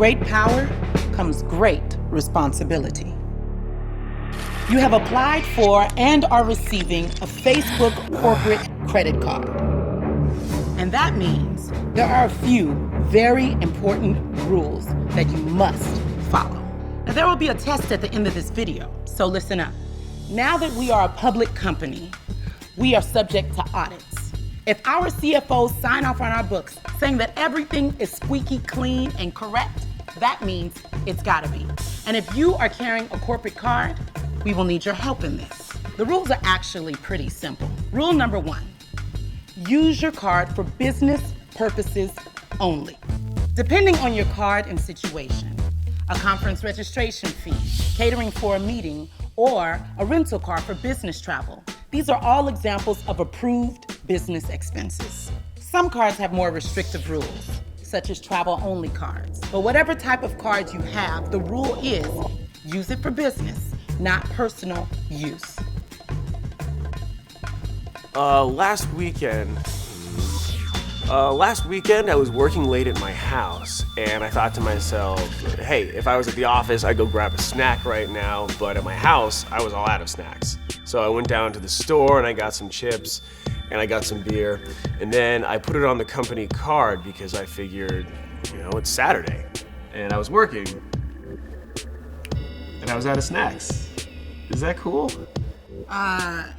great power comes great responsibility. You have applied for and are receiving a Facebook corporate credit card. And that means there are a few very important rules that you must follow. Now, there will be a test at the end of this video, so listen up. Now that we are a public company, we are subject to audits. If our CFOs sign off on our books saying that everything is squeaky clean and correct, that means it's gotta be. And if you are carrying a corporate card, we will need your help in this. The rules are actually pretty simple. Rule number 1, use your card for business purposes only. Depending on your card and situation, a conference registration fee, catering for a meeting, or a rental car for business travel. These are all examples of approved business expenses. Some cards have more restrictive rules, such as travel-only cards. But whatever type of card you have, the rule is use it for business, not personal use. Last weekend I was working late at my house, and I thought to myself, hey, if I was at the office, I'd go grab a snack right now, but at my house, I was all out of snacks. So I went down to the store and I got some chips and I got some beer, and then I put it on the company card because I figured, it's Saturday, and I was working, and I was out of snacks. Is that cool?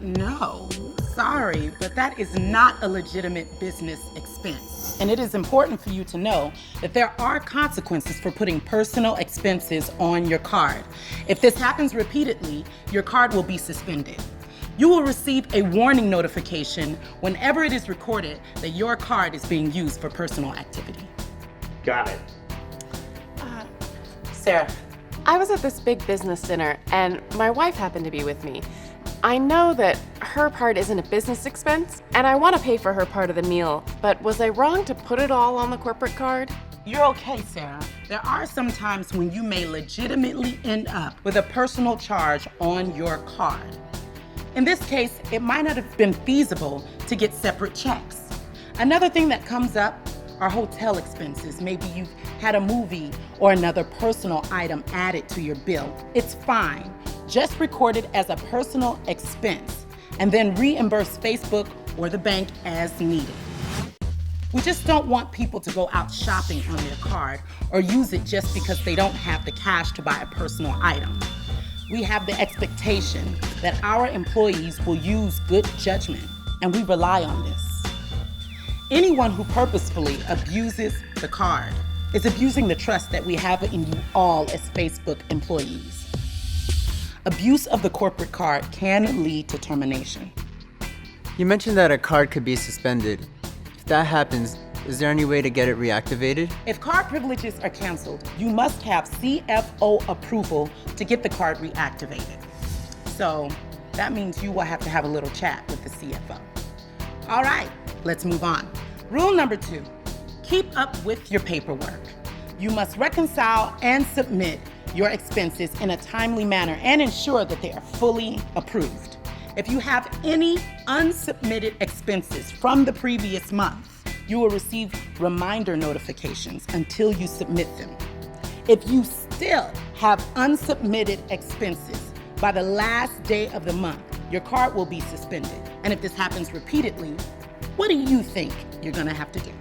No. Sorry, but that is not a legitimate business expense. And it is important for you to know that there are consequences for putting personal expenses on your card. If this happens repeatedly, your card will be suspended. You will receive a warning notification whenever it is recorded that your card is being used for personal activity. Got it. Sarah. I was at this big business dinner, and my wife happened to be with me. I know that her part isn't a business expense, and I want to pay for her part of the meal, but was I wrong to put it all on the corporate card? You're okay, Sarah. There are some times when you may legitimately end up with a personal charge on your card. In this case, it might not have been feasible to get separate checks. Another thing that comes up are hotel expenses. Maybe you've had a movie or another personal item added to your bill. It's fine. Just record it as a personal expense and then reimburse Facebook or the bank as needed. We just don't want people to go out shopping on their card or use it just because they don't have the cash to buy a personal item. We have the expectation that our employees will use good judgment, and we rely on this. Anyone who purposefully abuses the card is abusing the trust that we have in you all as Facebook employees. Abuse of the corporate card can lead to termination. You mentioned that a card could be suspended. If that happens, is there any way to get it reactivated? If card privileges are canceled, you must have CFO approval to get the card reactivated. So that means you will have to have a little chat with the CFO. All right, let's move on. Rule number 2, keep up with your paperwork. You must reconcile and submit your expenses in a timely manner and ensure that they are fully approved. If you have any unsubmitted expenses from the previous month, you will receive reminder notifications until you submit them. If you still have unsubmitted expenses by the last day of the month, your card will be suspended. And if this happens repeatedly, what do you think you're gonna have to do?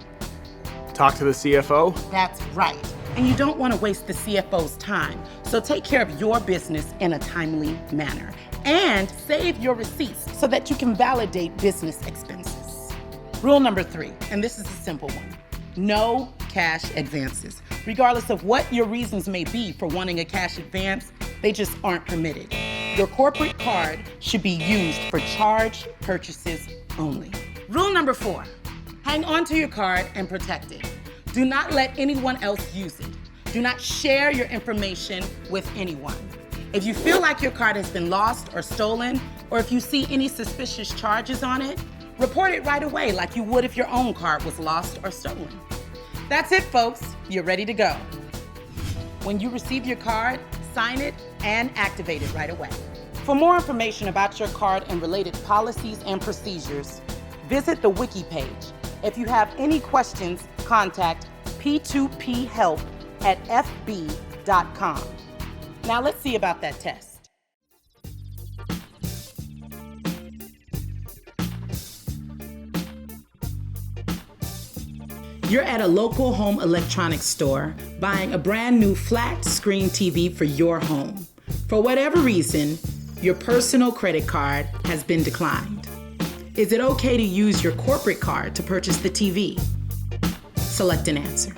Talk to the CFO? That's right. And you don't want to waste the CFO's time. So take care of your business in a timely manner and save your receipts so that you can validate business expenses. Rule number 3, and this is a simple one. No cash advances. Regardless of what your reasons may be for wanting a cash advance, they just aren't permitted. Your corporate card should be used for charge purchases only. Rule number 4, hang on to your card and protect it. Do not let anyone else use it. Do not share your information with anyone. If you feel like your card has been lost or stolen, or if you see any suspicious charges on it, report it right away like you would if your own card was lost or stolen. That's it, folks. You're ready to go. When you receive your card, sign it and activate it right away. For more information about your card and related policies and procedures, visit the wiki page. If you have any questions, contact P2P Help at fb.com. Now let's see about that test. You're at a local home electronics store buying a brand new flat screen TV for your home. For whatever reason, your personal credit card has been declined. Is it okay to use your corporate card to purchase the TV? Select an answer.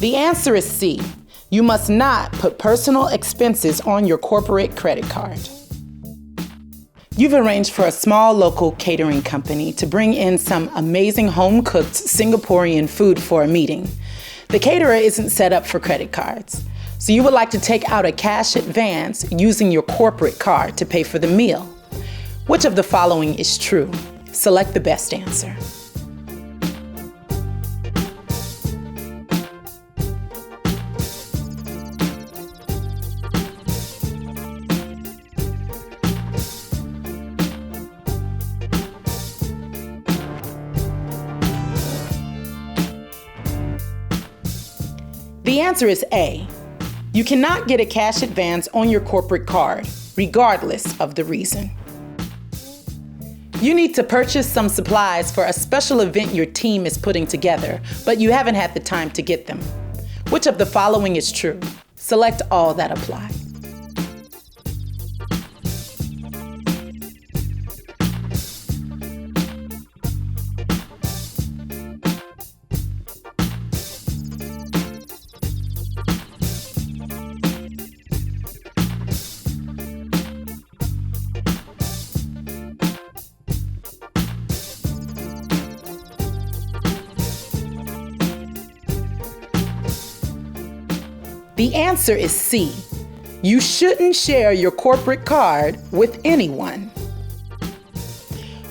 The answer is C. You must not put personal expenses on your corporate credit card. You've arranged for a small local catering company to bring in some amazing home-cooked Singaporean food for a meeting. The caterer isn't set up for credit cards, so you would like to take out a cash advance using your corporate card to pay for the meal. Which of the following is true? Select the best answer. The answer is A. You cannot get a cash advance on your corporate card, regardless of the reason. You need to purchase some supplies for a special event your team is putting together, but you haven't had the time to get them. Which of the following is true? Select all that apply. The answer is C. You shouldn't share your corporate card with anyone.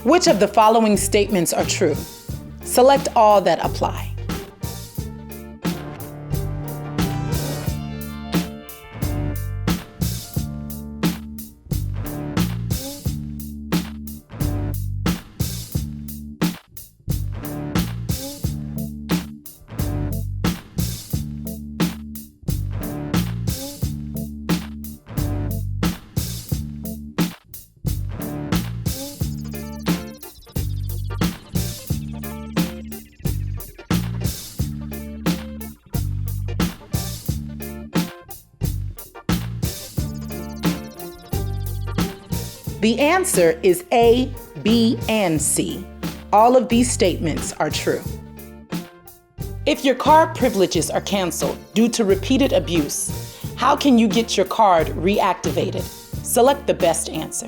Which of the following statements are true? Select all that apply. The answer is A, B, and C. All of these statements are true. If your card privileges are canceled due to repeated abuse, how can you get your card reactivated? Select the best answer.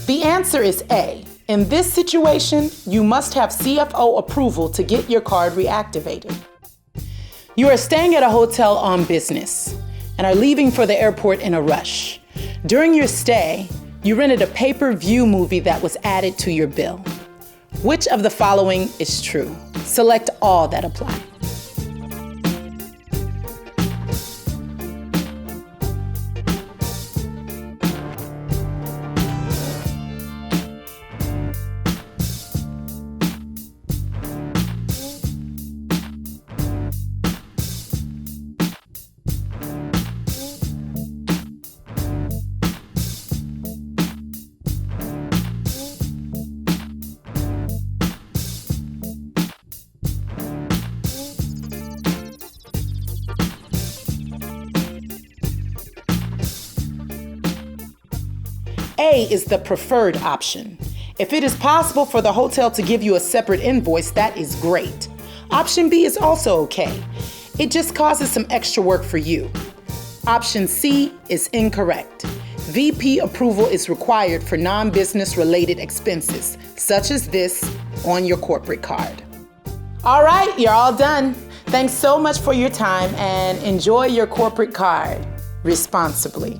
The answer is A. In this situation, you must have CFO approval to get your card reactivated. You are staying at a hotel on business and are leaving for the airport in a rush. During your stay, you rented a pay-per-view movie that was added to your bill. Which of the following is true? Select all that apply. A is the preferred option. If it is possible for the hotel to give you a separate invoice, that is great. Option B is also okay. It just causes some extra work for you. Option C is incorrect. VP approval is required for non-business related expenses, such as this on your corporate card. All right, you're all done. Thanks so much for your time and enjoy your corporate card responsibly.